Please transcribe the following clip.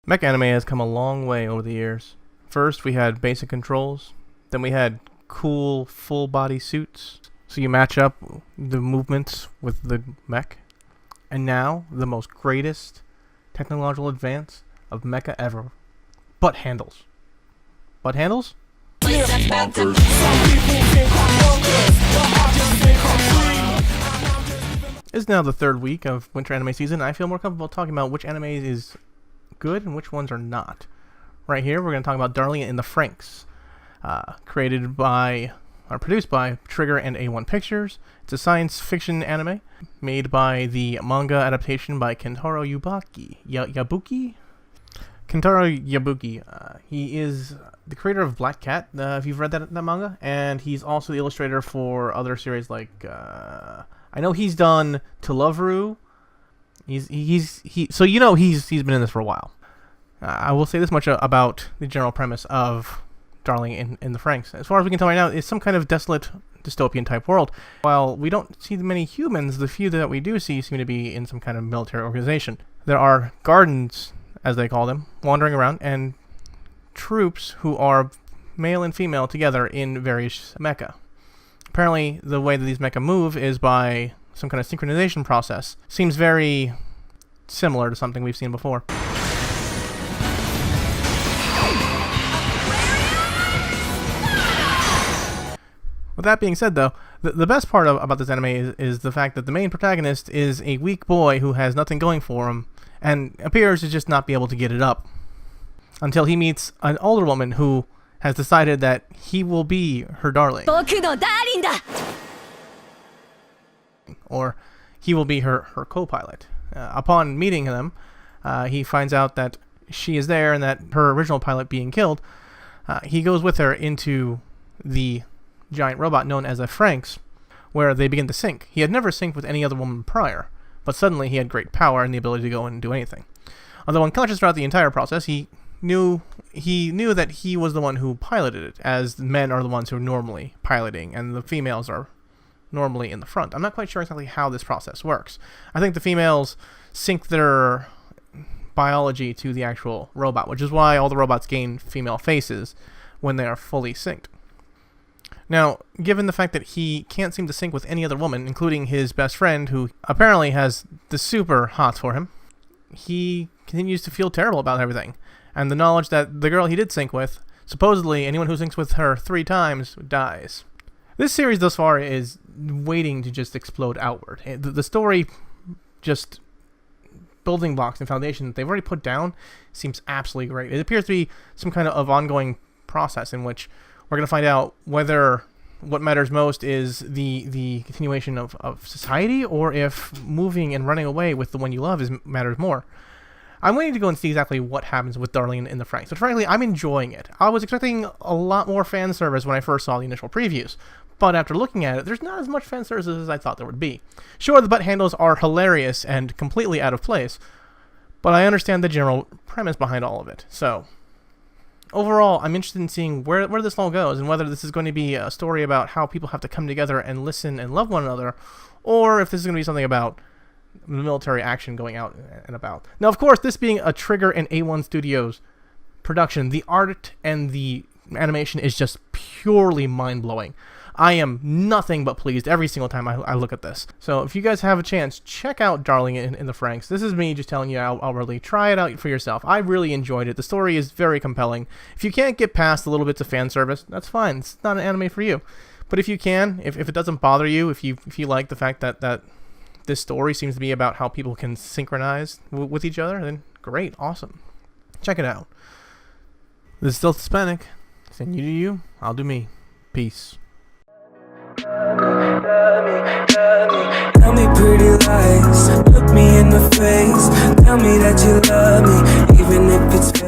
Mech anime has come a long way over the years. First, we had basic controls. Then we had cool full-body suits, so you match up the movements with the mech. And now, the most greatest technological advance of mecha ever. Butt handles. Butt handles? It's now the third week of winter anime season. I feel more comfortable talking about which anime is good and which ones are not. Right here, we're going to talk about Darling in the Franxx, created by, or produced by Trigger and A1 Pictures. It's a science fiction anime made by the manga adaptation by Kentaro Yabuki? Kentaro Yabuki. He is the creator of Black Cat, if you've read that manga, and he's also the illustrator for other series like, I know he's done To Love Ru. So you know he's been in this for a while. I will say this much about the general premise of Darling in the Franxx. As far as we can tell right now, it's some kind of desolate dystopian type world. While we don't see many humans, the few that we do see seem to be in some kind of military organization. There are gardens, as they call them, wandering around, and troops who are male and female together in various mecha. Apparently, the way that these mecha move is by some kind of synchronization process. Seems very similar to something we've seen before. With that being said, though, the best part about this anime is the fact that the main protagonist is a weak boy who has nothing going for him and appears to just not be able to get it up until he meets an older woman who has decided that he will be her darling. Or he will be her co-pilot. Upon meeting them, he finds out that she is there and that her original pilot being killed. He goes with her into the giant robot known as a Franxx, where they begin to sync. He had never synced with any other woman prior, but suddenly he had great power and the ability to go and do anything. Although unconscious throughout the entire process, he knew that he was the one who piloted it, as men are the ones who are normally piloting, and the females are normally in the front. I'm not quite sure exactly how this process works. I think the females sync their biology to the actual robot, which is why all the robots gain female faces when they are fully synced. Now, given the fact that he can't seem to sync with any other woman, including his best friend, who apparently has the super hots for him, he continues to feel terrible about everything. And the knowledge that the girl he did sync with, supposedly anyone who syncs with her 3 times, dies. This series thus far is waiting to just explode outward. The story, just building blocks and foundation that they've already put down, seems absolutely great. It appears to be some kind of ongoing process in which we're going to find out whether what matters most is the continuation of society, or if moving and running away with the one you love matters more. I'm waiting to go and see exactly what happens with Darling in the Franxx, but frankly, I'm enjoying it. I was expecting a lot more fan service when I first saw the initial previews, but after looking at it, there's not as much fan service as I thought there would be. Sure, the butt handles are hilarious and completely out of place, but I understand the general premise behind all of it, so overall, I'm interested in seeing where this all goes, and whether this is going to be a story about how people have to come together and listen and love one another, or if this is going to be something about military action going out and about. Now, of course, this being a Trigger and A1 Studios production, the art and the animation is just purely mind-blowing. I am nothing but pleased every single time I look at this. So if you guys have a chance, check out Darling in the Franxx. This is me just telling you I'll really try it out for yourself. I really enjoyed it. The story is very compelling. If you can't get past the little bits of fan service, that's fine. It's not an anime for you. But if you can, if it doesn't bother you, if you like the fact that this story seems to be about how people can synchronize with each other, then great, awesome. Check it out. This is still Hispanic. Saying you do you, I'll do me. Peace. Tell me pretty lies, look me in the face, tell me that you love me, even if it's fake.